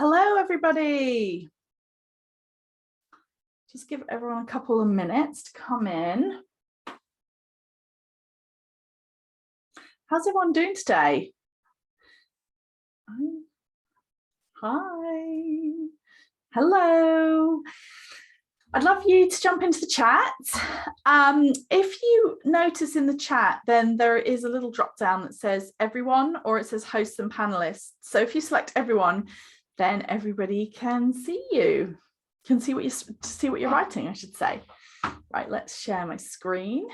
Hello, everybody. Just give everyone a couple of minutes to come in. How's everyone doing today? Hi. Hello. I'd love you to jump into the chat. If you notice in the chat, then there is a little drop down that says everyone, or it says hosts and panelists. So if you select everyone, then everybody can see you, can see what you're writing, I should say. Right, let's share my screen.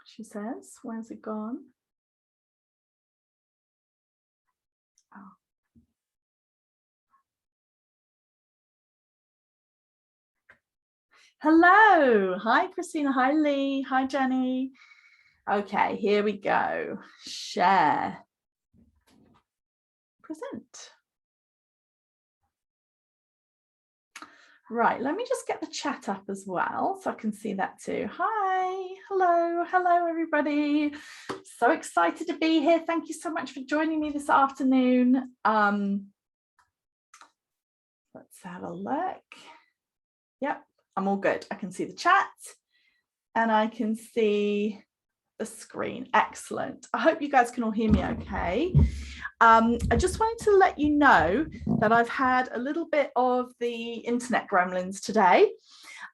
She says, where's it gone? Oh. Hello, hi Christina, hi Lee, hi Jenny. Okay, here we go. Share. Present. Right, let me just get the chat up as well so I can see that too. Hi, hello everybody. So excited to be here. Thank you so much for joining me this afternoon. Let's have a look. Yep, I'm all good. I can see the chat and I can see the screen. Excellent. I hope you guys can all hear me okay. I just wanted to let you know that I've had a little bit of the internet gremlins today.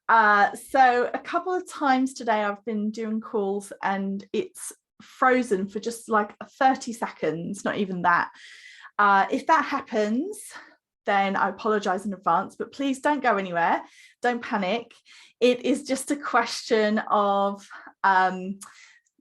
So a couple of times today I've been doing calls and it's frozen for just like 30 seconds, not even that. If that happens, then I apologize in advance, but please don't go anywhere. Don't panic. It is just a question of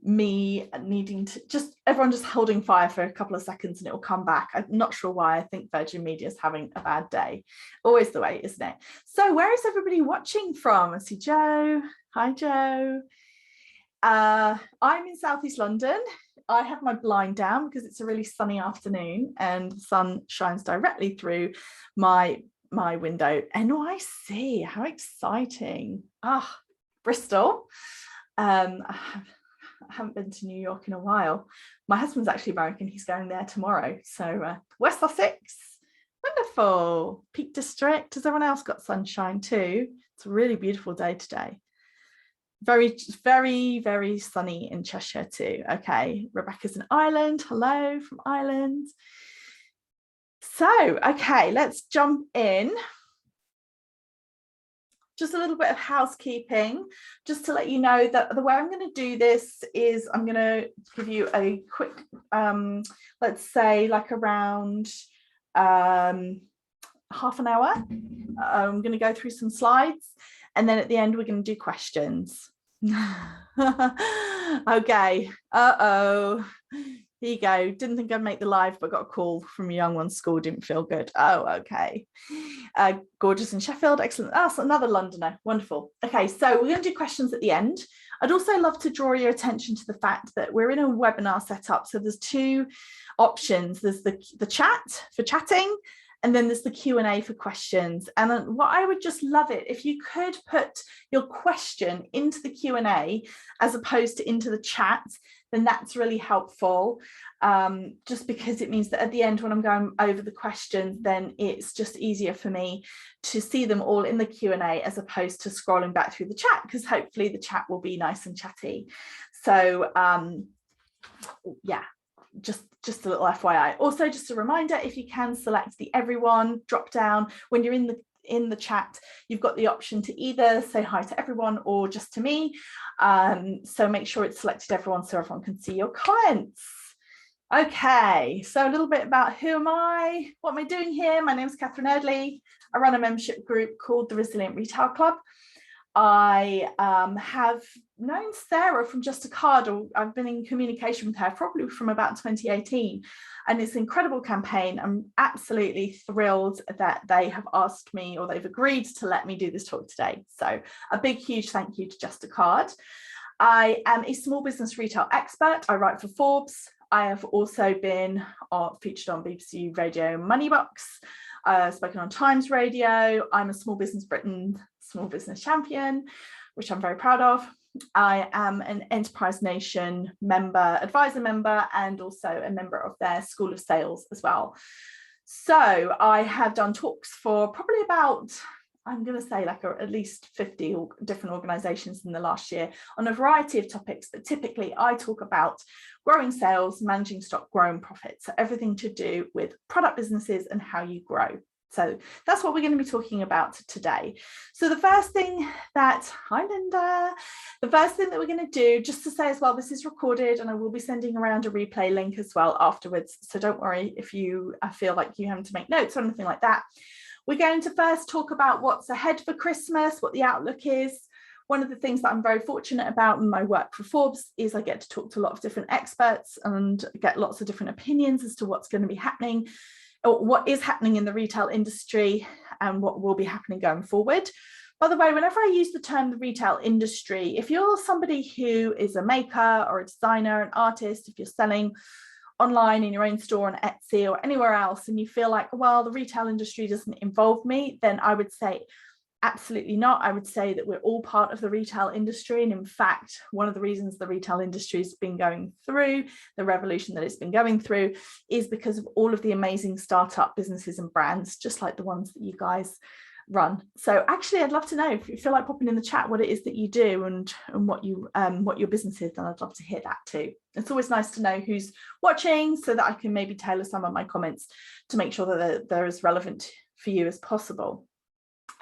me needing to everyone just holding fire for a couple of seconds and it will come back. I'm not sure why. I think Virgin Media is having a bad day. Always the way, isn't it? So where is everybody watching from? I see Joe. Hi, Joe. I'm in Southeast London. I have my blind down because it's a really sunny afternoon and the sun shines directly through my window. NYC, how exciting. Bristol. I haven't been to New York in a while. My husband's actually American. He's going there tomorrow. So West Sussex, wonderful. Peak District. Has everyone else got sunshine too? It's a really beautiful day today. Very, very, very sunny in Cheshire too. Okay, Rebecca's in Ireland. Hello from Ireland. So, okay, let's jump in. Just a little bit of housekeeping, just to let you know that the way I'm going to do this is I'm going to give you a quick, let's say like around half an hour. I'm going to go through some slides and then at the end we're going to do questions. Okay, here you go. Didn't think I'd make the live, but got a call from a young one's school, didn't feel good. Oh, okay. Gorgeous in Sheffield, excellent. Oh, so another Londoner, wonderful. Okay, so we're going to do questions at the end. I'd also love to draw your attention to the fact that we're in a webinar setup. So there's two options. There's the chat for chatting, and then there's the Q&A for questions. And what I would just love it if you could put your question into the Q&A as opposed to into the chat, then that's really helpful. Just because it means that at the end when I'm going over the questions, then it's just easier for me to see them all in the Q&A as opposed to scrolling back through the chat, because hopefully the chat will be nice and chatty. So yeah. Just a little FYI. Also, just a reminder, if you can select the everyone drop down when you're in the chat, you've got the option to either say hi to everyone or just to me. So make sure it's selected everyone so everyone can see your comments. Okay, so a little bit about who am I? What am I doing here? My name is Catherine Erdley. I run a membership group called the Resilient Retail Club. I have known Sarah from JUSTACARD, or I've been in communication with her probably from about 2018, and it's an incredible campaign. I'm absolutely thrilled that they have asked me, or they've agreed to let me do this talk today. So a big, huge thank you to JUSTACARD. I am a small business retail expert. I write for Forbes. I have also been featured on BBC Radio Moneybox, spoken on Times Radio. I'm a Small Business Britain Small Business Champion, which I'm very proud of. I am an Enterprise Nation member, advisor member, and also a member of their School of Sales as well. So I have done talks for probably about, I'm going to say like at least 50 different organizations in the last year on a variety of topics, but typically I talk about growing sales, managing stock, growing profits. So everything to do with product businesses and how you grow. So that's what we're going to be talking about today. So the first thing that, hi Linda, the first thing that we're going to do, just to say as well, this is recorded and I will be sending around a replay link as well afterwards. So don't worry if you feel like you have to make notes or anything like that. We're going to first talk about what's ahead for Christmas, what the outlook is. One of the things that I'm very fortunate about in my work for Forbes is I get to talk to a lot of different experts and get lots of different opinions as to what's going to be happening, or what is happening in the retail industry and what will be happening going forward. By the way, whenever I use the term the retail industry, if you're somebody who is a maker or a designer, an artist, if you're selling online in your own store on Etsy or anywhere else, and you feel like, well, the retail industry doesn't involve me, then I would say absolutely not. I would say that we're all part of the retail industry. And in fact, one of the reasons the retail industry has been going through the revolution that it's been going through is because of all of the amazing startup businesses and brands, just like the ones that you guys run. So actually, I'd love to know if you feel like popping in the chat what it is that you do and what your business is, then I'd love to hear that too. It's always nice to know who's watching so that I can maybe tailor some of my comments to make sure that they're as relevant for you as possible.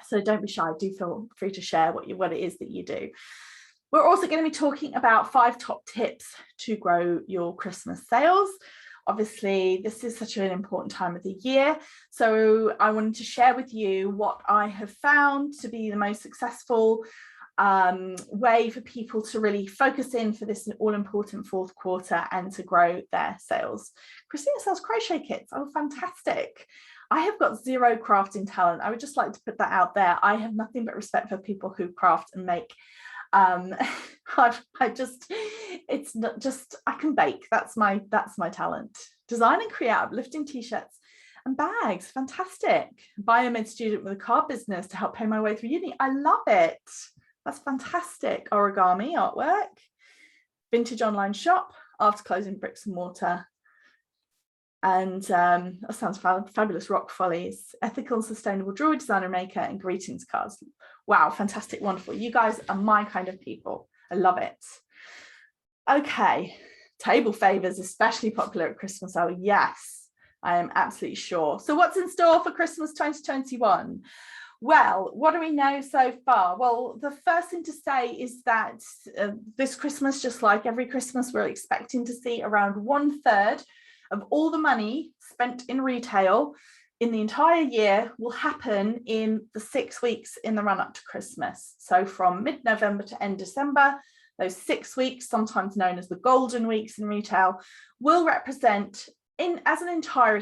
So don't be shy, do feel free to share what it is that you do. We're also going to be talking about 5 top tips to grow your Christmas sales. Obviously, this is such an important time of the year. So I wanted to share with you what I have found to be the most successful way for people to really focus in for this all-important 4th quarter and to grow their sales. Christina sells crochet kits. Oh, fantastic. I have got zero crafting talent. I would just like to put that out there. I have nothing but respect for people who craft and make. It's not just, I can bake. That's my talent. Design and create uplifting t-shirts and bags. Fantastic. Biomed student with a card business to help pay my way through uni. I love it. That's fantastic. Origami artwork, vintage online shop, after closing bricks and mortar. And that sounds fabulous. Rock Follies, ethical and sustainable jewelry designer, maker, and greetings cards. Wow, fantastic, wonderful. You guys are my kind of people. I love it. Okay, table favors, especially popular at Christmas. Oh yes, I am absolutely sure. So what's in store for Christmas 2021? Well, what do we know so far? Well, the first thing to say is that this Christmas, just like every Christmas, we're expecting to see around 1/3 of all the money spent in retail in the entire year will happen in the 6 weeks in the run up to Christmas. So from mid-November to end December, those 6 weeks, sometimes known as the golden weeks in retail, will represent as an entire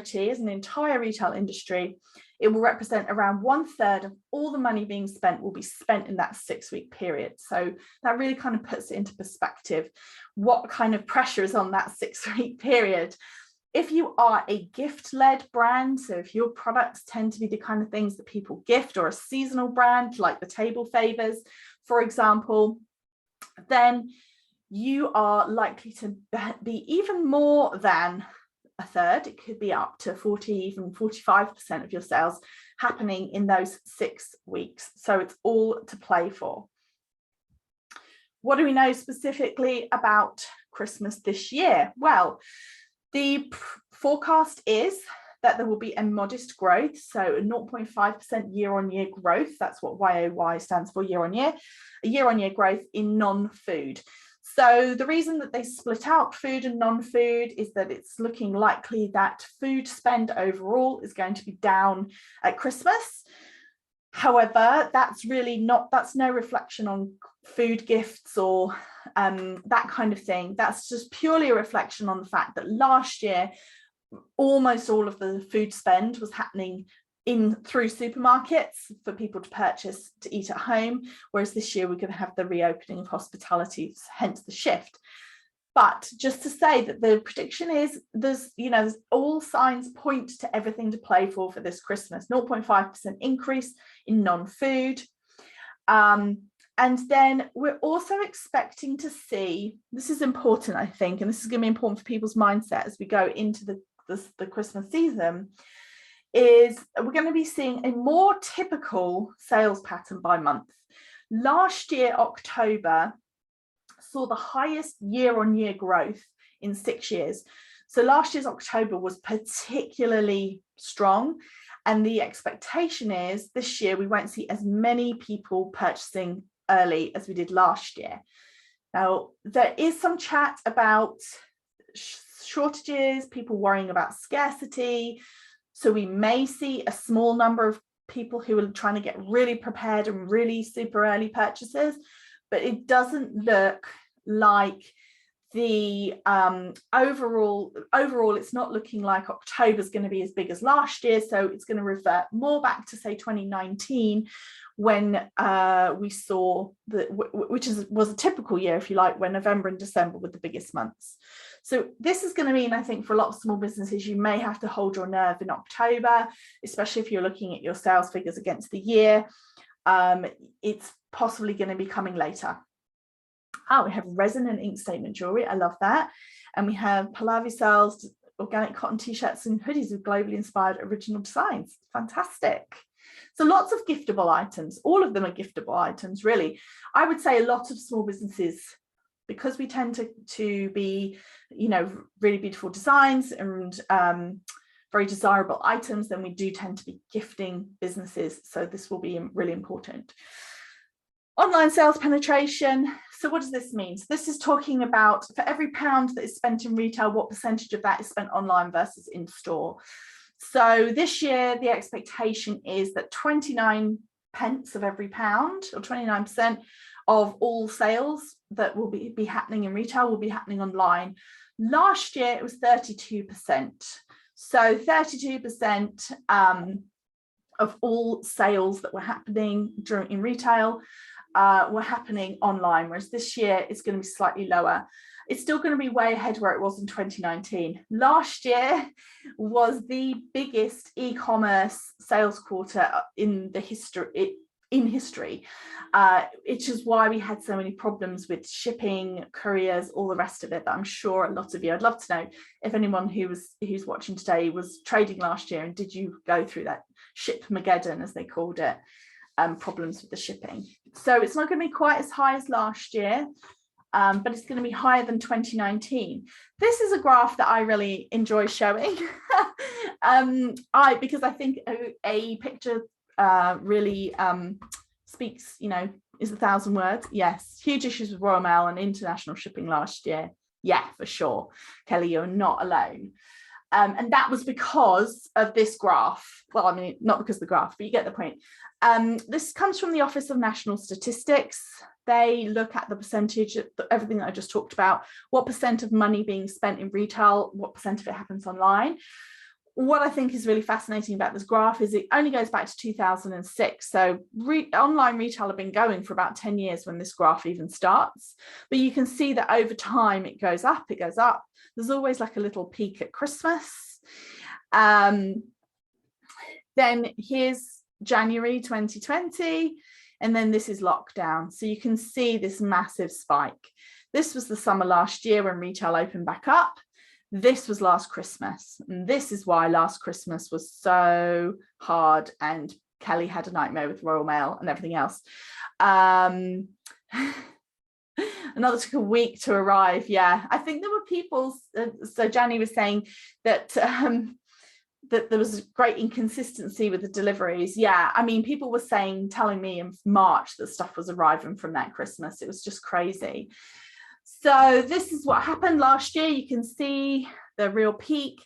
retail industry, it will represent around 1/3 of all the money being spent will be spent in that 6-week period. So that really kind of puts it into perspective, what kind of pressure is on that 6-week period. If you are a gift-led brand, so if your products tend to be the kind of things that people gift, or a seasonal brand like the table favors, for example, then you are likely to be even more than 1/3. It could be up to 40, even 45% of your sales happening in those 6 weeks. So it's all to play for. What do we know specifically about Christmas this year? Well, the forecast is that there will be a modest growth, so 0.5% year-on-year growth. That's what YOY stands for, year-on-year, a year-on-year growth in non-food. So the reason that they split out food and non-food is that it's looking likely that food spend overall is going to be down at Christmas. However, that's no reflection on food gifts or that kind of thing. That's just purely a reflection on the fact that last year, almost all of the food spend was happening through supermarkets for people to purchase to eat at home, whereas this year we're going to have the reopening of hospitality, hence the shift. But just to say that the prediction is there's all signs point to everything to play for this Christmas. 0.5% increase in non-food. And then we're also expecting to see, this is important, I think, and this is going to be important for people's mindset as we go into the Christmas season, is we're going to be seeing a more typical sales pattern by month. Last year, October saw the highest year-on-year growth in 6 years. So last year's October was particularly strong. And the expectation is this year we won't see as many people purchasing early as we did last year. Now, there is some chat about shortages, people worrying about scarcity. So we may see a small number of people who are trying to get really prepared and really super early purchases, but it doesn't look like the overall it's not looking like October is going to be as big as last year, so it's going to revert more back to say 2019 when we saw which was a typical year, if you like, when November and December were the biggest months. So this is going to mean, I think, for a lot of small businesses, you may have to hold your nerve in October, especially if you're looking at your sales figures against the year. It's possibly going to be coming later. Oh, we have resin and ink statement jewelry. I love that. And we have Pallavi sells organic cotton t-shirts and hoodies with globally inspired original designs. Fantastic. So lots of giftable items. All of them are giftable items, really. I would say a lot of small businesses, because we tend to be, you know, really beautiful designs and very desirable items, then we do tend to be gifting businesses. So this will be really important. Online sales penetration. So what does this mean? So this is talking about for every pound that is spent in retail, what percentage of that is spent online versus in store. So this year, the expectation is that 29 pence of every pound, or 29% of all sales that will be happening in retail will be happening online. Last year, it was 32%. So 32% of all sales that were happening in retail were happening online, whereas this year it's going to be slightly lower. It's still going to be way ahead where it was in 2019. Last year was the biggest e-commerce sales quarter in history, which is why we had so many problems with shipping, couriers, all the rest of it. But I'm sure a lot of you, I'd love to know if anyone who's watching today was trading last year, and did you go through that shipmageddon, as they called it, problems with the shipping. So it's not going to be quite as high as last year, but it's going to be higher than 2019. This is a graph that I really enjoy showing because I think a picture really speaks, you know, is 1,000 words. Yes, huge issues with Royal Mail and international shipping last year. Yeah, for sure. Kelly, you're not alone. And that was because of this graph. Well, I mean, not because of the graph, but you get the point. This comes from the Office of National Statistics. They look at the percentage of everything that I just talked about, what percent of money being spent in retail, what percent of it happens online. What I think is really fascinating about this graph is it only goes back to 2006. So online retail have been going for about 10 years when this graph even starts. But you can see that over time it goes up, it goes up. There's always like a little peak at Christmas. Then here's January 2020, and then this is lockdown. So you can see this massive spike. This was the summer last year when retail opened back up. This was last Christmas, and this is why last Christmas was so hard, and Kelly had a nightmare with Royal Mail and everything else. Another took a week to arrive. Yeah, I think there were people, so Janny was saying that that there was great inconsistency with the deliveries. Yeah, I mean, people were telling me in March that stuff was arriving from that Christmas. It was just crazy. So this is what happened last year. You can see the real peak.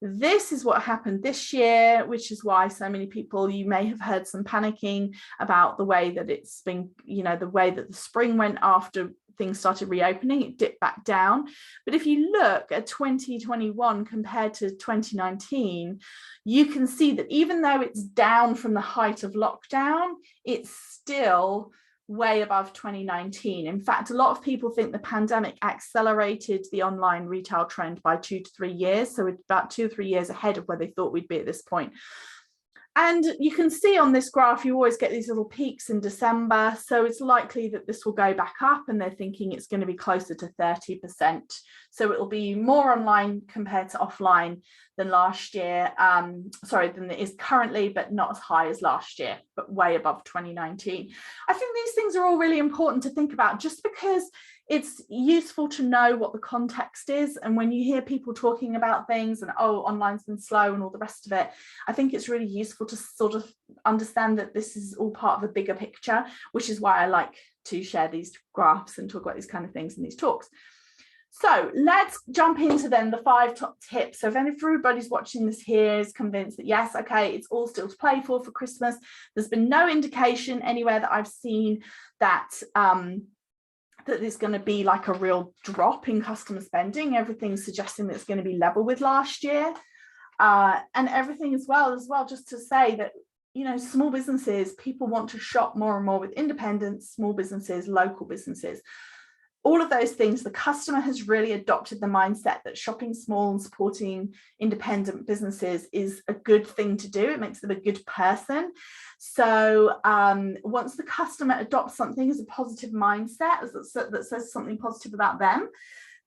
This is what happened this year, which is why so many people, you may have heard some panicking about the way that it's been, you know, the way that the spring went after things started reopening, it dipped back down. But if you look at 2021 compared to 2019, you can see that even though it's down from the height of lockdown, it's still way above 2019. In fact, a lot of people think the pandemic accelerated the online retail trend by 2 to 3 years. So it's about 2 or 3 years ahead of where they thought we'd be at this point. And you can see on this graph, you always get these little peaks in December. So it's likely that this will go back up, and they're thinking it's going to be closer to 30%. So it'll be more online compared to offline than last year, than it is currently, but not as high as last year, but way above 2019. I think these things are all really important to think about, just because it's useful to know what the context is. And when you hear people talking about things and, oh, online's been slow and all the rest of it, I think it's really useful to sort of understand that this is all part of a bigger picture, which is why I like to share these graphs and talk about these kind of things in these talks. So let's jump into then the 5 top tips. So if everybody's watching this here is convinced that, yes, okay, it's all still to play for Christmas. There's been no indication anywhere that I've seen that that there's going to be like a real drop in customer spending. Everything's suggesting that it's going to be level with last year. And everything as well, just to say that, you know, small businesses, people want to shop more and more with independents, small businesses, local businesses. All of those things, the customer has really adopted the mindset that shopping small and supporting independent businesses is a good thing to do. It makes them a good person. So once the customer adopts something as a positive mindset, that says something positive about them,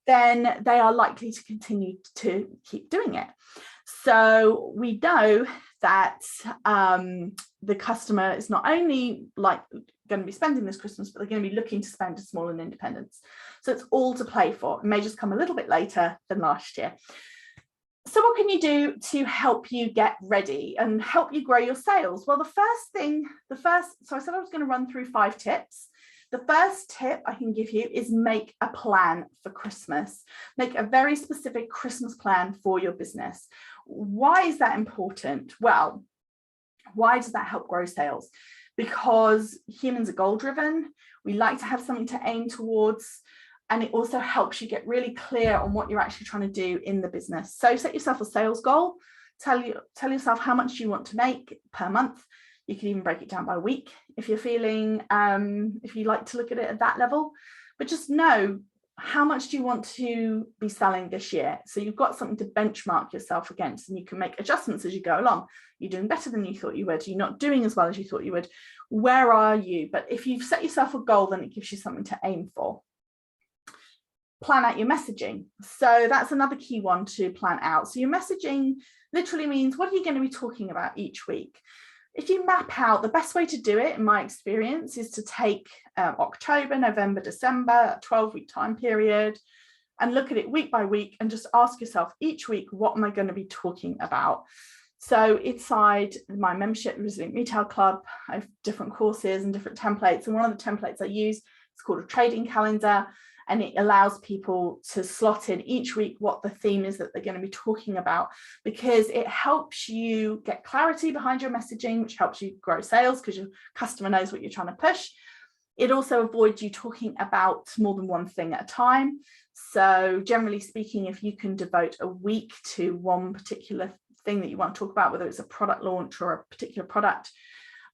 then they are likely to continue to keep doing it. So we know that the customer is not only like going to be spending this Christmas, but they're going to be looking to spend as small and independents. So it's all to play for. It may just come a little bit later than last year. So what can you do to help you get ready and help you grow your sales? Well, so I said I was going to run through 5 tips. The first tip I can give you is make a plan for Christmas. Make a very specific Christmas plan for your business. Why is that important? Well, why does that help grow sales? Because humans are goal driven. We like to have something to aim towards. And it also helps you get really clear on what you're actually trying to do in the business. So set yourself a sales goal. Tell yourself how much you want to make per month. You can even break it down by week if you're feeling, if you like to look at it at that level. But just know, how much do you want to be selling this year? So you've got something to benchmark yourself against, and you can make adjustments as you go along. You're doing better than you thought you would. You're not doing as well as you thought you would. Where are you? But if you've set yourself a goal, then it gives you something to aim for. Plan out your messaging. So that's another key one to plan out. So your messaging literally means, what are you going to be talking about each week? If you map out, the best way to do it, in my experience, is to take October, November, December, a 12-week time period, and look at it week by week and just ask yourself each week, what am I going to be talking about? So inside my membership Resilient Retail Club, I have different courses and different templates. And one of the templates I use is called a trading calendar. And it allows people to slot in each week what the theme is that they're going to be talking about, because it helps you get clarity behind your messaging, which helps you grow sales because your customer knows what you're trying to push. It also avoids you talking about more than one thing at a time. So generally speaking, if you can devote a week to one particular thing that you want to talk about, whether it's a product launch or a particular product,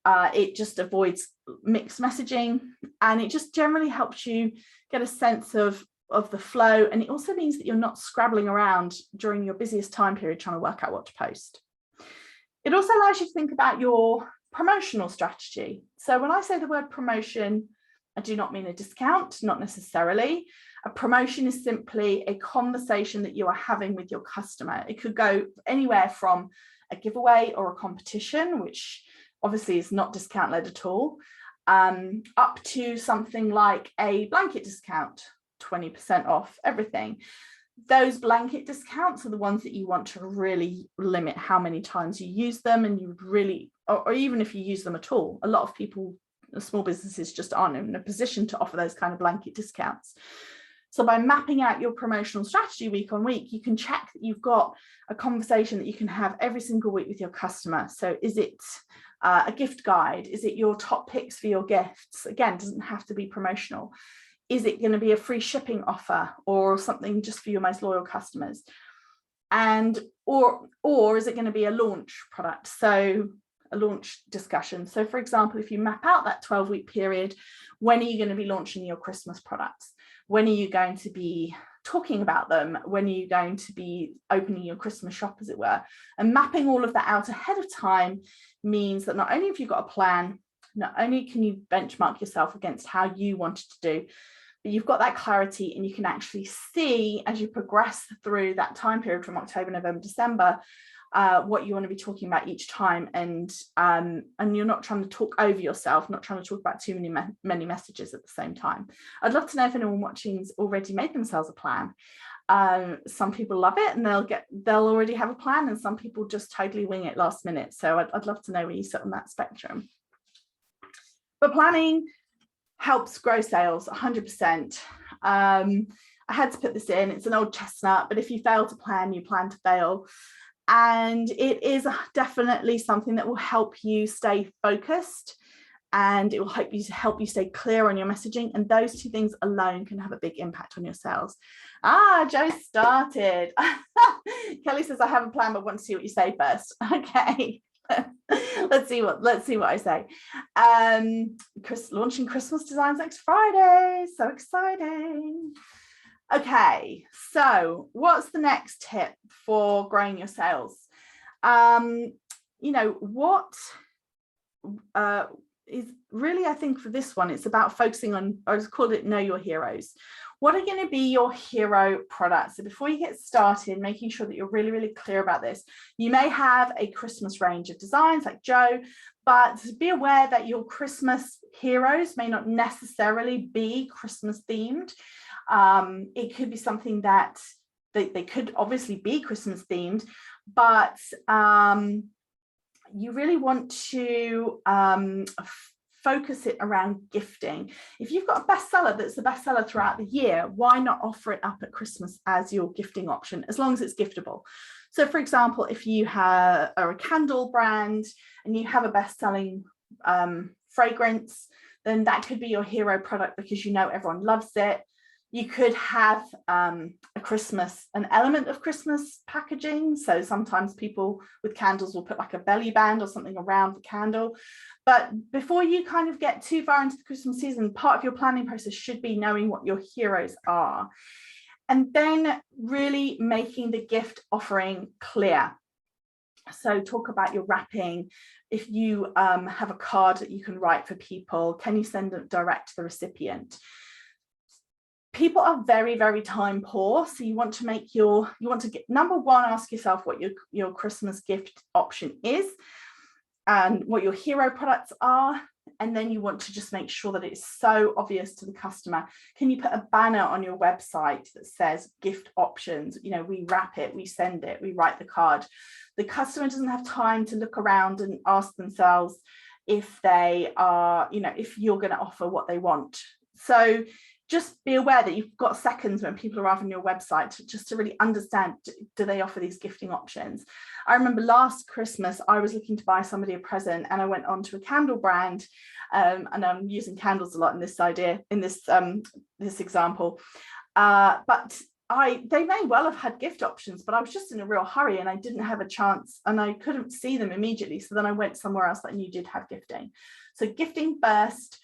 it just avoids mixed messaging, and it just generally helps you get a sense of the flow. And it also means that you're not scrabbling around during your busiest time period trying to work out what to post. It also allows you to think about your promotional strategy. So when I say the word promotion, I do not mean a discount, not necessarily. A promotion is simply a conversation that you are having with your customer. It could go anywhere from a giveaway or a competition, which obviously is not discount led at all, up to something like a blanket discount, 20% off everything. Those blanket discounts are the ones that you want to really limit how many times you use them, and you would really, or even if you use them at all. A lot of people, small businesses, just aren't in a position to offer those kind of blanket discounts. So by mapping out your promotional strategy week on week, you can check that you've got a conversation that you can have every single week with your customer. So is it a gift guide? Is it your top picks for your gifts? Again, it doesn't have to be promotional. Is it going to be a free shipping offer or something just for your most loyal customers? And or is it going to be a launch product? So a launch discussion. So for example, if you map out that 12-week period, when are you going to be launching your Christmas products? When are you going to be talking about them when you're going to be opening your Christmas shop, as it were. And mapping all of that out ahead of time means that not only have you got a plan, not only can you benchmark yourself against how you wanted to do, but you've got that clarity, and you can actually see as you progress through that time period from October, November, December, what you want to be talking about each time, and you're not trying to talk over yourself, not trying to talk about too many messages at the same time. I'd love to know if anyone watching's already made themselves a plan. Some people love it and they'll already have a plan, and some people just totally wing it last minute. So I'd love to know where you sit on that spectrum. But planning helps grow sales 100%. I had to put this in. It's an old chestnut, but if you fail to plan, you plan to fail. And it is definitely something that will help you stay focused, and it will help you stay clear on your messaging. And those two things alone can have a big impact on your sales. Joe started. Kelly says, I have a plan, but want to see what you say first. Okay. let's see what I say. Launching Christmas designs next Friday. So exciting. Okay, so what's the next tip for growing your sales? What is really, I think for this one, it's about focusing on, I just called it know your heroes. What are going to be your hero products? So before you get started, making sure that you're really, really clear about this. You may have a Christmas range of designs like Joe, but be aware that your Christmas heroes may not necessarily be Christmas themed. It could be something that they could obviously be Christmas themed, but you really want to focus it around gifting. If you've got a bestseller that's a bestseller throughout the year, why not offer it up at Christmas as your gifting option, as long as it's giftable? So for example, if you are a candle brand and you have a best-selling fragrance, then that could be your hero product because you know everyone loves it. You could have an element of Christmas packaging. So sometimes people with candles will put like a belly band or something around the candle. But before you kind of get too far into the Christmas season, part of your planning process should be knowing what your heroes are. And then really making the gift offering clear. So talk about your wrapping. If you have a card that you can write for people, can you send it direct to the recipient? People are very, very time poor. So you want to get, number one, ask yourself what your Christmas gift option is and what your hero products are. And then you want to just make sure that it's so obvious to the customer. Can you put a banner on your website that says gift options? We wrap it, we send it, we write the card. The customer doesn't have time to look around and ask themselves if they are, if you're going to offer what they want. So just be aware that you've got seconds when people arrive on your website to really understand, do they offer these gifting options? I remember last Christmas, I was looking to buy somebody a present and I went on to a candle brand, and I'm using candles a lot in this example. But they may well have had gift options, but I was just in a real hurry and I didn't have a chance and I couldn't see them immediately. So then I went somewhere else that I knew did have gifting. So gifting first.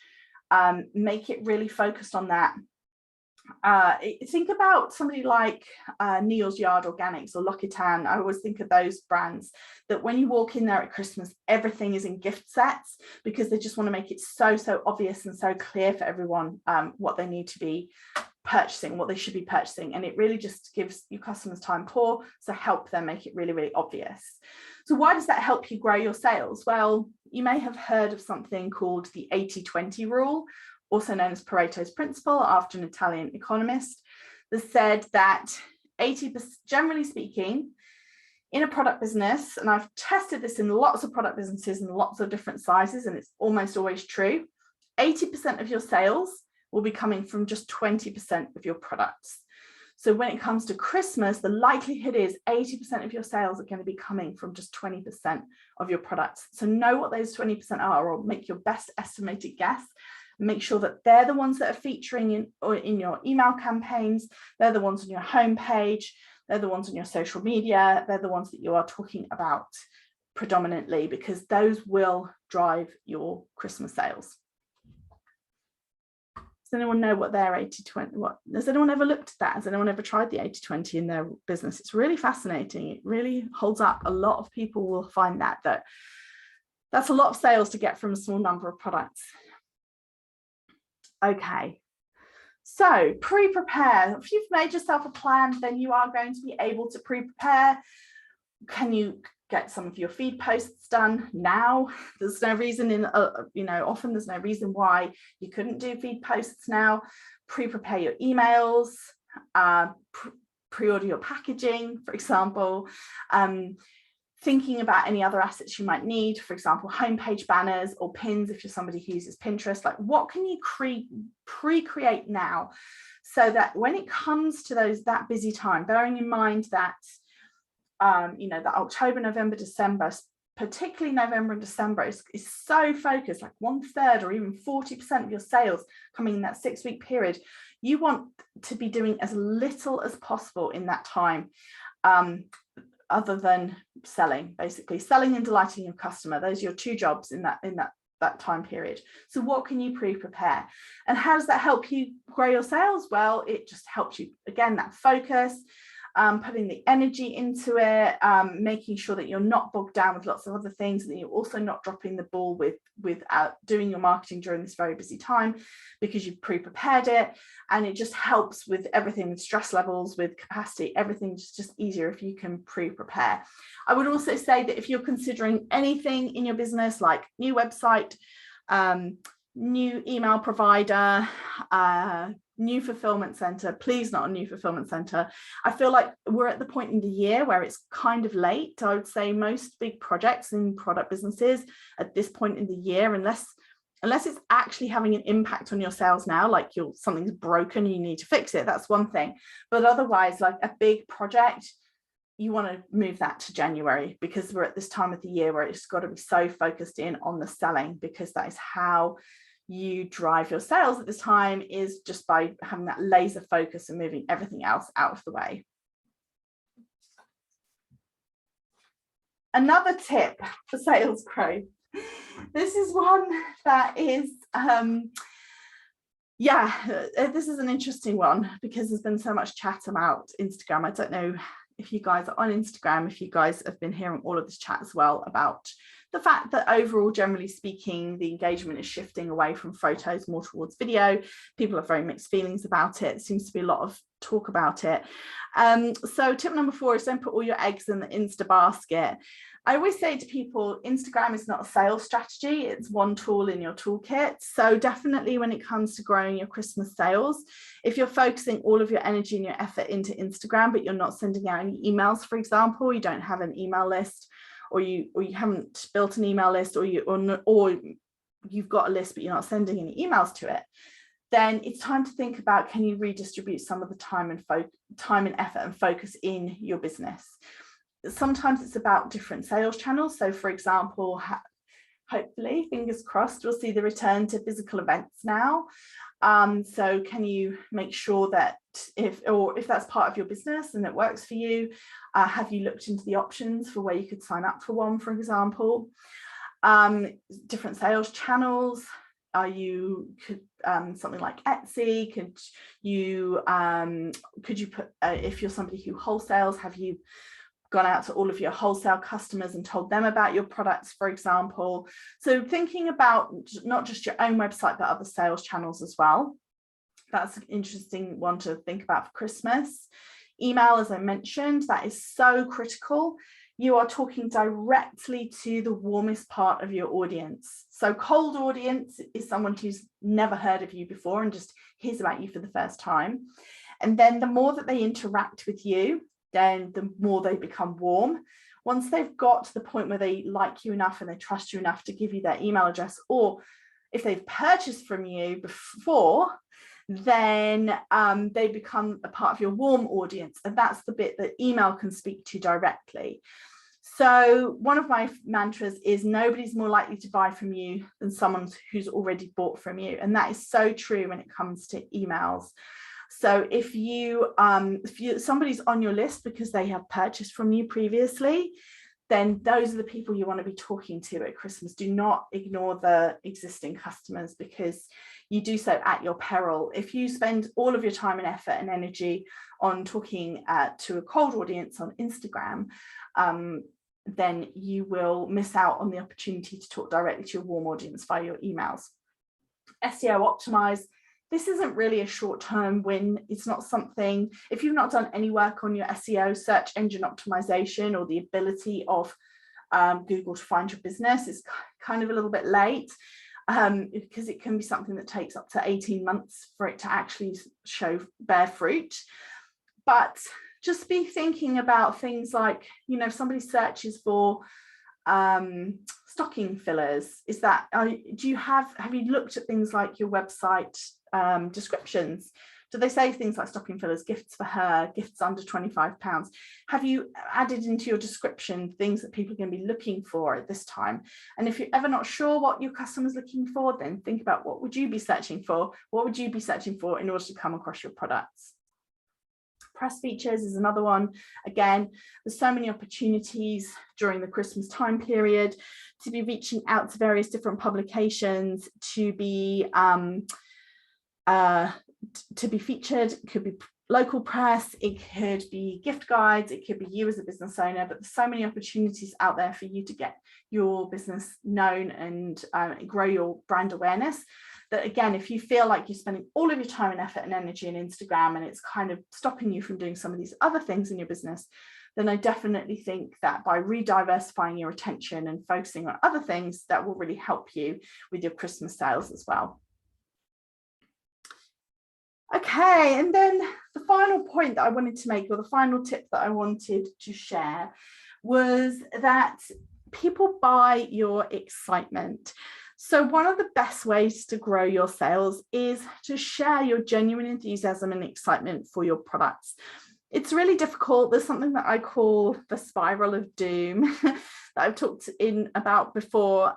Make it really focused on that. Think about somebody like Neil's Yard Organics or L'Occitane. I always think of those brands that when you walk in there at Christmas, everything is in gift sets because they just want to make it so obvious and so clear for everyone what they need to be purchasing, what they should be purchasing. And it really just gives your customers time poor, so help them make it really, really obvious. So why does that help you grow your sales? Well, you may have heard of something called the 80-20 rule, also known as Pareto's principle, after an Italian economist, that said that 80%, generally speaking, in a product business, and I've tested this in lots of product businesses in lots of different sizes, and it's almost always true, 80% of your sales will be coming from just 20% of your products. So when it comes to Christmas, the likelihood is 80% of your sales are going to be coming from just 20% of your products. So know what those 20% are, or make your best estimated guess. Make sure that they're the ones that are featuring in your email campaigns. They're the ones on your homepage. They're the ones on your social media. They're the ones that you are talking about predominantly, because those will drive your Christmas sales. Does anyone know what their 80-20, what, has anyone ever looked at that? Has anyone ever tried the 80-20 in their business? It's really fascinating. It really holds up. A lot of people will find that's a lot of sales to get from a small number of products. Okay. So pre-prepare. If you've made yourself a plan, then you are going to be able to pre-prepare. Can you get some of your feed posts done now? There's no reason often there's no reason why you couldn't do feed posts now. Pre-prepare your emails, pre-order your packaging, for example. Thinking about any other assets you might need, for example, homepage banners or pins if you're somebody who uses Pinterest. Like, what can you pre-create now so that when it comes to that busy time, bearing in mind that that October, November, December, particularly November and December is so focused, like 1/3 or even 40% of your sales coming in that 6-week period. You want to be doing as little as possible in that time, other than selling, basically selling and delighting your customer. Those are your two jobs in that time period. So what can you pre-prepare, and how does that help you grow your sales? Well, it just helps you, again, that focus, putting the energy into it, making sure that you're not bogged down with lots of other things, and that you're also not dropping the ball with doing your marketing during this very busy time, because you've pre-prepared it. And it just helps with everything, with stress levels, with capacity. Everything's just easier if you can pre-prepare. I would also say that if you're considering anything in your business, like new website, new email provider, new fulfillment center, please not a new fulfillment center. I feel like we're at the point in the year where it's kind of late. I would say most big projects in product businesses at this point in the year, unless it's actually having an impact on your sales now, like something's broken, you need to fix it, that's one thing. But otherwise, like a big project, you want to move that to January, because we're at this time of the year where it's got to be so focused in on the selling, because that is how you drive your sales at this time, is just by having that laser focus and moving everything else out of the way. Another tip for sales growth. This is one that is, this is an interesting one, because there's been so much chat about Instagram. I don't know if you guys are on Instagram, if you guys have been hearing all of this chat as well about the fact that overall, generally speaking, the engagement is shifting away from photos more towards video. People have very mixed feelings about it. There seems to be a lot of talk about it. So tip number 4 is don't put all your eggs in the Insta basket. I always say to people, Instagram is not a sales strategy. It's one tool in your toolkit. So definitely when it comes to growing your Christmas sales, if you're focusing all of your energy and your effort into Instagram, but you're not sending out any emails, for example, you don't have an email list, or you haven't built an email list, or you've got a list, but you're not sending any emails to it, then it's time to think about, can you redistribute some of the time and effort and focus in your business? Sometimes it's about different sales channels. So for example, hopefully, fingers crossed, we'll see the return to physical events now. So can you make sure that if that's part of your business and it works for you, have you looked into the options for where you could sign up for one, for example? Different sales channels. Something like Etsy? Could you put, if you're somebody who wholesales, have you gone out to all of your wholesale customers and told them about your products, for example? So thinking about not just your own website, but other sales channels as well. That's an interesting one to think about for Christmas. Email, as I mentioned, that is so critical. You are talking directly to the warmest part of your audience. So cold audience is someone who's never heard of you before and just hears about you for the first time. And then the more that they interact with you, then the more they become warm. Once they've got to the point where they like you enough and they trust you enough to give you their email address, or if they've purchased from you before, then they become a part of your warm audience. And that's the bit that email can speak to directly. So one of my mantras is nobody's more likely to buy from you than someone who's already bought from you. And that is so true when it comes to emails. So if somebody's on your list because they have purchased from you previously, then those are the people you want to be talking to at Christmas. Do not ignore the existing customers, because you do so at your peril. If you spend all of your time and effort and energy on talking to a cold audience on Instagram, then you will miss out on the opportunity to talk directly to your warm audience via your emails. SEO optimize. This isn't really a short-term win. It's not something, if you've not done any work on your SEO, search engine optimization, or the ability of Google to find your business, it's kind of a little bit late, because it can be something that takes up to 18 months for it to actually bear fruit. But just be thinking about things like, you know, if somebody searches for stocking fillers, is that, have you looked at things like your website descriptions? Do they say things like stocking fillers, gifts for her, gifts under £25? Have you added into your description things that people are going to be looking for at this time? And if you're ever not sure what your customer's looking for, then think about, what would you be searching for? What would you be searching for in order to come across your products? Press features is another one. Again, there's so many opportunities during the Christmas time period to be reaching out to various different publications, to be featured. It could be local press, it could be gift guides, it could be you as a business owner, but there's so many opportunities out there for you to get your business known and grow your brand awareness, that again, if you feel like you're spending all of your time and effort and energy on Instagram and it's kind of stopping you from doing some of these other things in your business, then I definitely think that by rediversifying your attention and focusing on other things, that will really help you with your Christmas sales as well. Okay, and then the final point that I wanted to make, or the final tip that I wanted to share, was that people buy your excitement. So one of the best ways to grow your sales is to share your genuine enthusiasm and excitement for your products. It's really difficult. There's something that I call the spiral of doom that I've talked about before,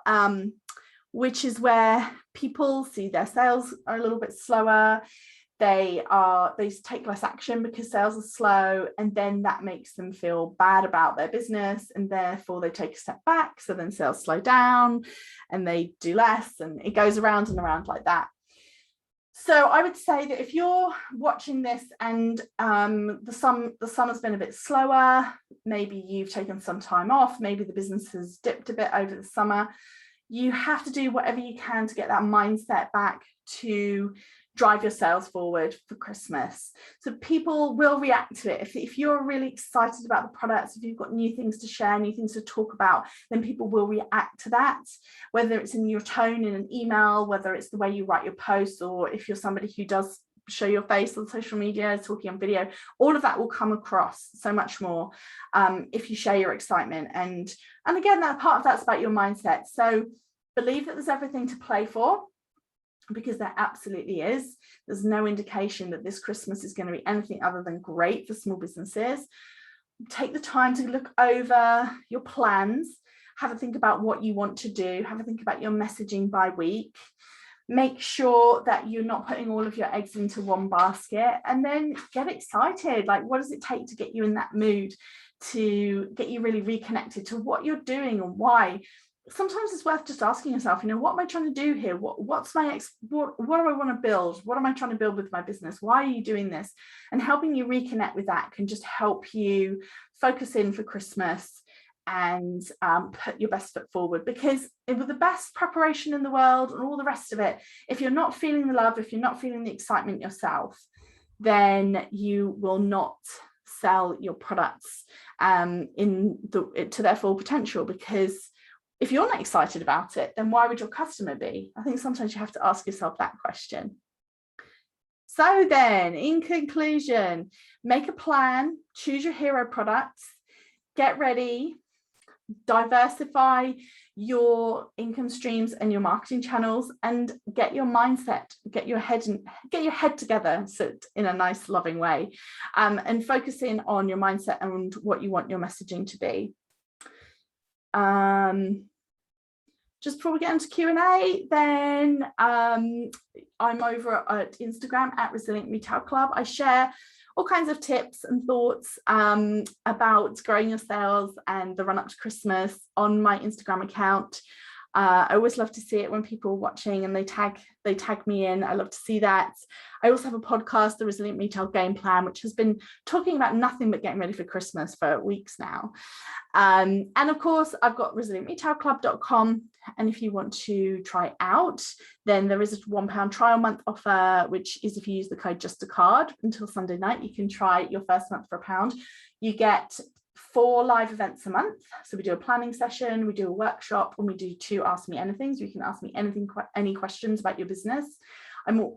which is where people see their sales are a little bit slower. They take less action because sales are slow, and then that makes them feel bad about their business, and therefore they take a step back. So then sales slow down and they do less, and it goes around and around like that. So I would say that if you're watching this and the summer's been a bit slower, maybe you've taken some time off, maybe the business has dipped a bit over the summer, you have to do whatever you can to get that mindset back to drive your sales forward for Christmas. So people will react to it. If you're really excited about the products, if you've got new things to share, new things to talk about, then people will react to that, whether it's in your tone in an email, whether it's the way you write your posts, or if you're somebody who does show your face on social media, talking on video, all of that will come across so much more if you share your excitement. And again, that part of that's about your mindset. So believe that there's everything to play for, because there absolutely is. There's no indication that this Christmas is going to be anything other than great for small businesses. Take the time to look over your plans, have a think about what you want to do, have a think about your messaging by week, make sure that you're not putting all of your eggs into one basket, and then get excited. Like, what does it take to get you in that mood, to get you really reconnected to what you're doing and why? Sometimes it's worth just asking yourself, what am I trying to do here? What do I want to build? What am I trying to build with my business? Why are you doing this? And helping you reconnect with that can just help you focus in for Christmas and put your best foot forward. Because with the best preparation in the world and all the rest of it, if you're not feeling the love, if you're not feeling the excitement yourself, then you will not sell your products to their full potential. Because if you're not excited about it, then why would your customer be? I think sometimes you have to ask yourself that question. So then, in conclusion, make a plan, choose your hero products, get ready, diversify your income streams and your marketing channels, and get your mindset, get your head together, so in a nice, loving way, and focus in on your mindset and what you want your messaging to be. Just before we get into Q&A, then I'm over at Instagram at Resilient Retail Club. I share all kinds of tips and thoughts about growing your sales and the run up to Christmas on my Instagram account. I always love to see it when people are watching and they tag me in. I love to see that. I also have a podcast, The Resilient Retail Game Plan, which has been talking about nothing but getting ready for Christmas for weeks now. And of course, I've got resilientretailclub.com. And if you want to try it out, then there is a £1 trial month offer, which is if you use the code JUSTACARD until Sunday night, you can try your first month for £1. You get 4 live events a month. So we do a planning session, we do a workshop, and we do 2 Ask Me Anythings. You can ask me anything, any questions about your business.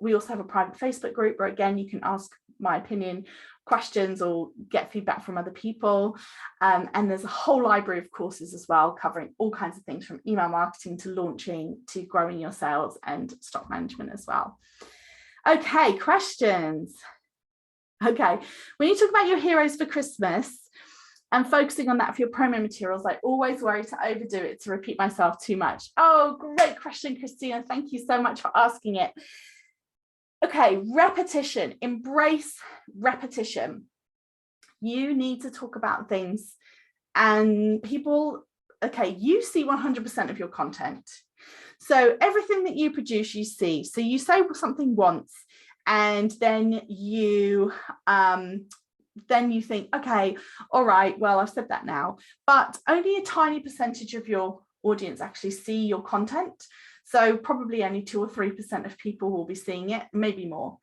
We also have a private Facebook group where, again, you can ask my opinion, questions, or get feedback from other people. And there's a whole library of courses as well, covering all kinds of things from email marketing to launching to growing your sales and stock management as well. Okay, questions. Okay, when you talk about your heroes for Christmas and focusing on that for your promo materials, I always worry to overdo it, to repeat myself too much. Oh, great question, Christina. Thank you so much for asking it. Okay, repetition, embrace repetition. You need to talk about things and people, okay, you see 100% of your content. So everything that you produce, you see. So you say something once and then you think, okay, all right, well, I've said that now, but only a tiny percentage of your audience actually see your content. So probably only 2 or 3% of people will be seeing it, maybe more.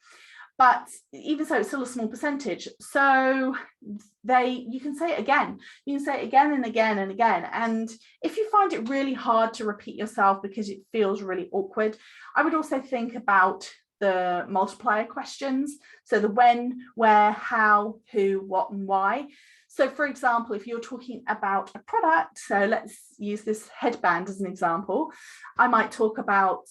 But even so, it's still a small percentage. So you can say it again. You can say it again and again and again. And if you find it really hard to repeat yourself because it feels really awkward, I would also think about the multiplier questions. So the when, where, how, who, what, and why. So for example, if you're talking about a product, so let's use this headband as an example, I might talk about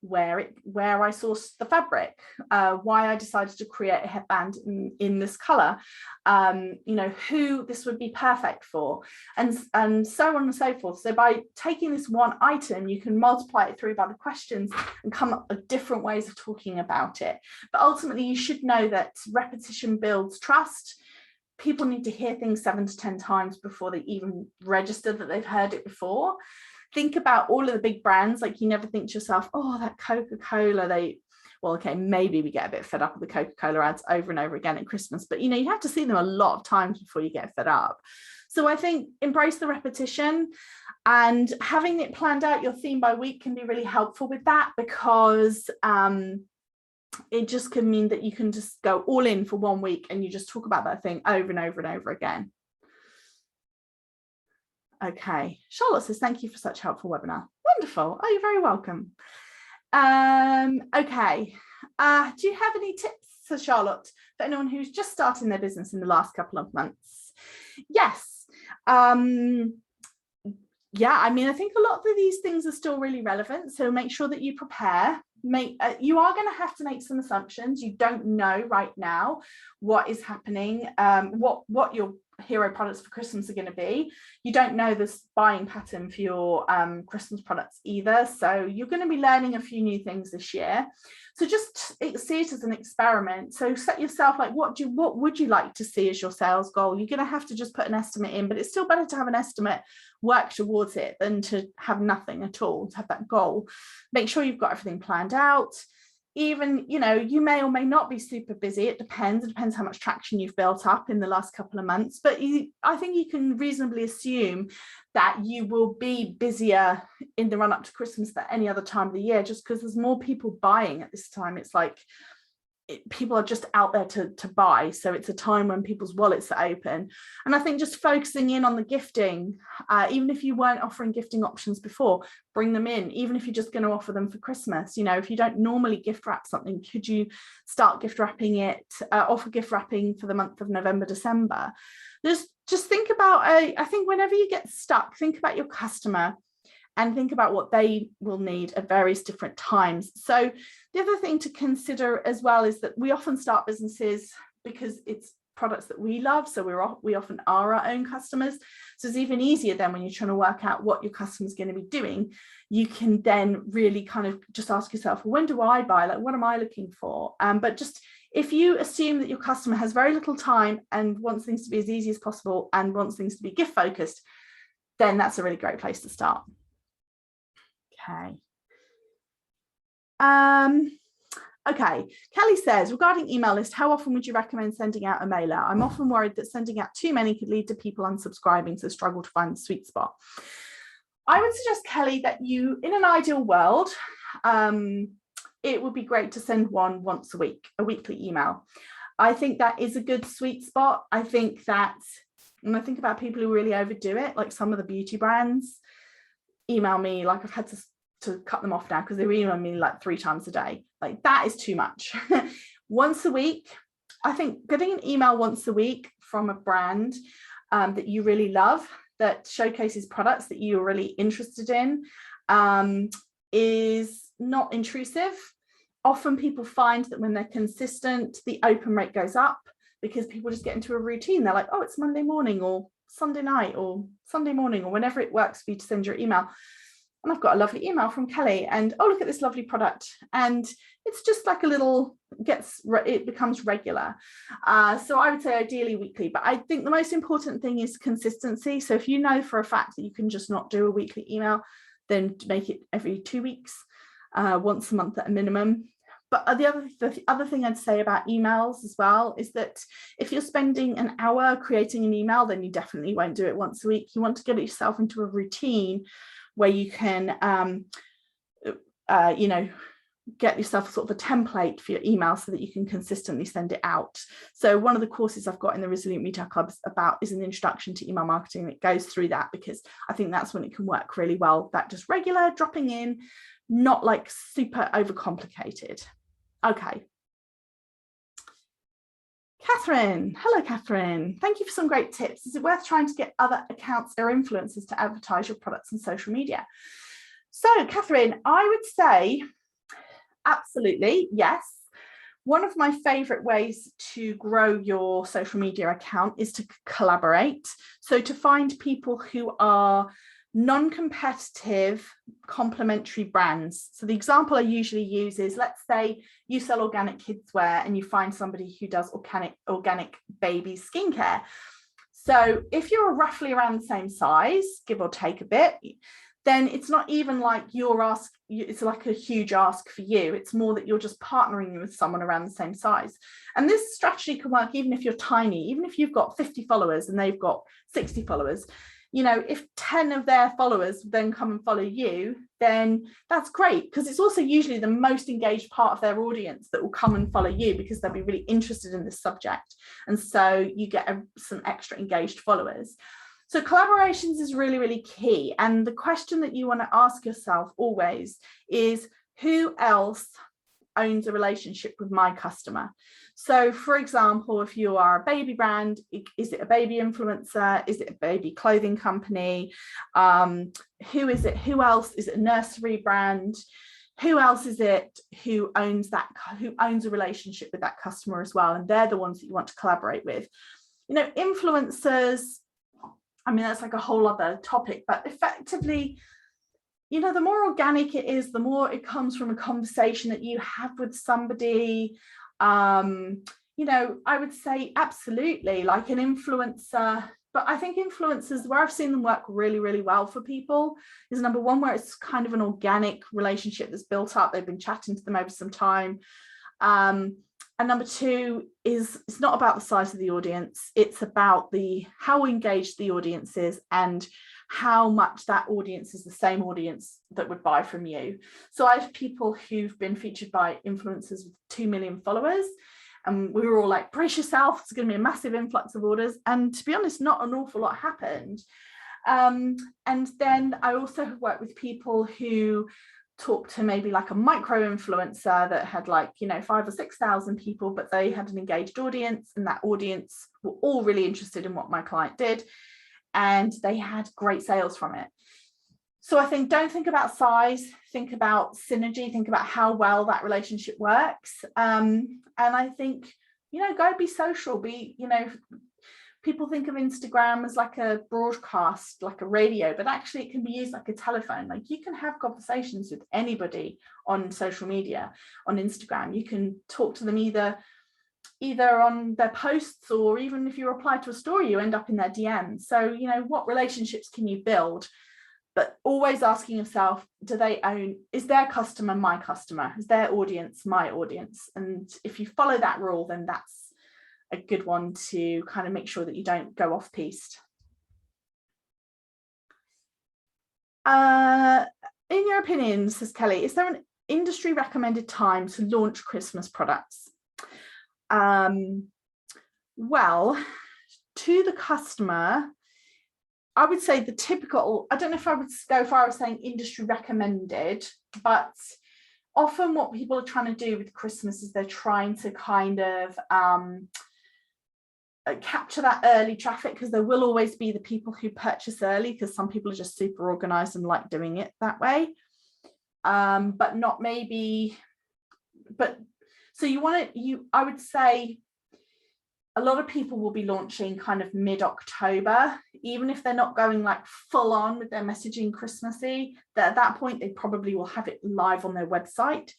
where I sourced the fabric, why I decided to create a headband in this color, you know, who this would be perfect for, and so on and so forth. So by taking this one item, you can multiply it through by the questions and come up with different ways of talking about it. But ultimately, you should know that repetition builds trust. People need to hear things 7 to 10 times before they even register that they've heard it before. Think about all of the big brands. Like, you never think to yourself, oh, that Coca-Cola, well, okay, maybe we get a bit fed up with the Coca-Cola ads over and over again at Christmas, but you know, you have to see them a lot of times before you get fed up. So I think embrace the repetition, and having it planned out, your theme by week, can be really helpful with that, because it just can mean that you can just go all in for 1 week and you just talk about that thing over and over and over again. Okay, Charlotte says, thank you for such a helpful webinar. Wonderful. Oh, you're very welcome. Okay, do you have any tips for Charlotte for anyone who's just starting their business in the last couple of months? Yes. Yeah, I mean, I think a lot of these things are still really relevant. So make sure that you prepare. You are going to have to make some assumptions. You don't know right now what is happening, what your hero products for Christmas are going to be. You don't know this buying pattern for your Christmas products either. So you're going to be learning a few new things this year. So just see it as an experiment. So set yourself, like, what would you like to see as your sales goal? You're going to have to just put an estimate in, but it's still better to have an estimate, work towards it, than to have nothing at all, to have that goal. Make sure you've got everything planned out. Even, you know, you may or may not be super busy. It depends how much traction you've built up in the last couple of months. But I think you can reasonably assume that you will be busier in the run up to Christmas than any other time of the year, just because there's more people buying at this time. It's like people are just out there to buy. So it's a time when people's wallets are open. And I think just focusing in on the gifting, even if you weren't offering gifting options before, bring them in. Even if you're just going to offer them for Christmas, you know, if you don't normally gift wrap something, could you start gift wrapping it, offer gift wrapping for the month of November, December? Just think about, I think whenever you get stuck, think about your customer and think about what they will need at various different times. So the other thing to consider as well is that we often start businesses because it's products that we love. So we often are our own customers. So it's even easier then when you're trying to work out what your customer's going to be doing, you can then really kind of just ask yourself, well, when do I buy? Like, what am I looking for? But just if you assume that your customer has very little time and wants things to be as easy as possible and wants things to be gift focused, then that's a really great place to start. Okay. Okay, Kelly says, regarding email list, how often would you recommend sending out a mailer? I'm often worried that sending out too many could lead to people unsubscribing, so struggle to find the sweet spot. I would suggest, Kelly, that you, in an ideal world, it would be great to send one once a week, a weekly email. I think that is a good sweet spot. I think that, and I think about people who really overdo it, like some of the beauty brands email me, like I've had to cut them off now because they email me like 3 times a day. Like that is too much. Once a week, I think getting an email once a week from a brand that you really love, that showcases products that you're really interested in, is not intrusive. Often people find that when they're consistent, the open rate goes up because people just get into a routine. They're like, oh, it's Monday morning or Sunday night or Sunday morning or whenever it works for you to send your email. And I've got a lovely email from Kelly, and oh, look at this lovely product. And it's just like a little, it becomes regular. So I would say ideally weekly, but I think the most important thing is consistency. So if you know for a fact that you can just not do a weekly email, then make it every 2 weeks, once a month at a minimum. But the other thing I'd say about emails as well is that if you're spending an hour creating an email, then you definitely won't do it once a week. You want to get yourself into a routine where you can, get yourself sort of a template for your email so that you can consistently send it out. So one of the courses I've got in the Resilient Retail Club is an introduction to email marketing. It goes through that because I think that's when it can work really well. That just regular dropping in, not like super overcomplicated. Okay. Catherine, hello Catherine, thank you for some great tips. Is it worth trying to get other accounts or influencers to advertise your products on social media? So Catherine, I would say absolutely yes. One of my favorite ways to grow your social media account is to collaborate. So to find people who are non-competitive complementary brands. So the example I usually use is, let's say you sell organic kids wear and you find somebody who does organic baby skincare. So if you're roughly around the same size, give or take a bit, then it's not even like it's like a huge ask for you. It's more that you're just partnering with someone around the same size. And this strategy can work even if you're tiny, even if you've got 50 followers and they've got 60 followers. You know, if 10 of their followers then come and follow you, then that's great, because it's also usually the most engaged part of their audience that will come and follow you because they'll be really interested in this subject. And so you get some extra engaged followers. So collaborations is really, really key. And the question that you want to ask yourself always is, who else owns a relationship with my customer? So for example, if you are a baby brand, is it a baby influencer? Is it a baby clothing company? Who is it? Who else? Is it a nursery brand? Who else is it who owns a relationship with that customer as well? And they're the ones that you want to collaborate with. You know, influencers, I mean, that's like a whole other topic, but effectively, you know, the more organic it is, the more it comes from a conversation that you have with somebody. You know, I would say absolutely, like an influencer. But I think influencers, where I've seen them work really, really well for people, is number one, where it's kind of an organic relationship that's built up. They've been chatting to them over some time. And number two is, it's not about the size of the audience. It's about how engaged the audience is and how much that audience is the same audience that would buy from you. So I have people who've been featured by influencers with 2 million followers, and we were all like, brace yourself, it's going to be a massive influx of orders. And to be honest, not an awful lot happened. And then I also have worked with people who talk to maybe like a micro influencer that had like, you know, 5,000 or 6,000 people, but they had an engaged audience, and that audience were all really interested in what my client did, and they had great sales from it. So I think, don't think about size, think about synergy, think about how well that relationship works. And I think, you know, go be social, you know, people think of Instagram as like a broadcast, like a radio, but actually it can be used like a telephone. Like you can have conversations with anybody on social media, on Instagram. You can talk to them either on their posts, or even if you reply to a story, you end up in their DMs. So, you know, what relationships can you build? but always asking yourself, is their customer my customer? Is their audience my audience? And if you follow that rule, then that's a good one to kind of make sure that you don't go off piste. In your opinion, says Kelly, is there an industry recommended time to launch Christmas products? Well, to the customer, I would say the typical, I don't know if I would go far as saying industry recommended, but often what people are trying to do with Christmas is they're trying to kind of capture that early traffic, because there will always be the people who purchase early, because some people are just super organized and like doing it that way. But not maybe, but so I would say a lot of people will be launching kind of mid-October, even if they're not going like full on with their messaging Christmassy. At that point, they probably will have it live on their website.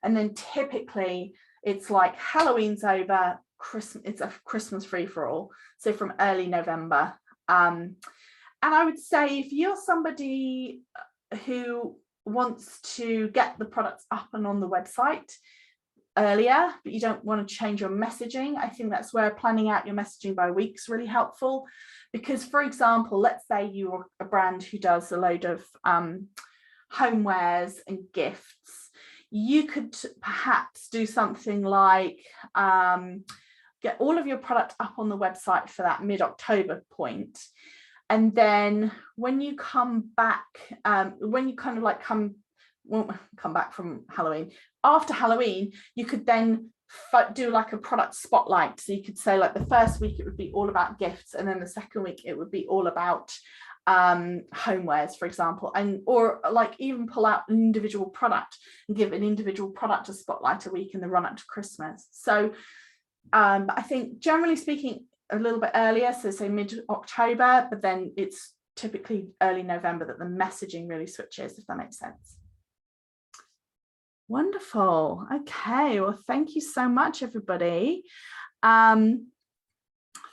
And then typically it's like Halloween's over, it's a Christmas free-for-all. So from early November. And I would say if you're somebody who wants to get the products up and on the website earlier, but you don't want to change your messaging, I think that's where planning out your messaging by week is really helpful. Because, for example, let's say you're a brand who does a load of homewares and gifts. You could perhaps do something like get all of your product up on the website for that mid-October point. And then when you come back, when you kind of like come back from Halloween, after Halloween, you could then do like a product spotlight. So you could say like the first week it would be all about gifts, and then the second week it would be all about homewares, for example, or like even pull out an individual product and give an individual product a spotlight a week in the run up to Christmas. So I think generally speaking a little bit earlier, so say mid-October, but then it's typically early November that the messaging really switches, if that makes sense. Wonderful. Okay, well, thank you so much, everybody. Thank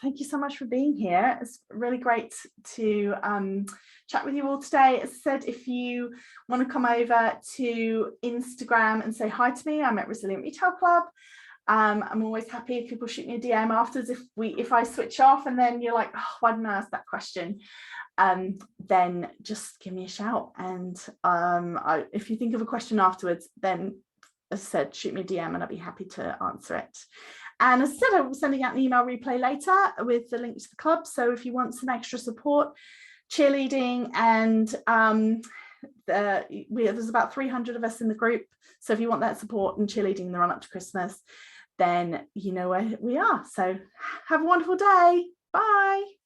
you so much for being here. It's really great to chat with you all today. As I said, if you want to come over to Instagram and say hi to me, I'm at Resilient Retail Club. I'm always happy if people shoot me a DM afterwards. If I switch off and then you're like, oh, why didn't I ask that question? Then just give me a shout. And if you think of a question afterwards, then as I said, shoot me a DM and I'll be happy to answer it. And as I said, I'm sending out an email replay later with the link to the club. So if you want some extra support, cheerleading, and there's about 300 of us in the group. So if you want that support and cheerleading in the run up to Christmas, then you know where we are. So have a wonderful day. Bye.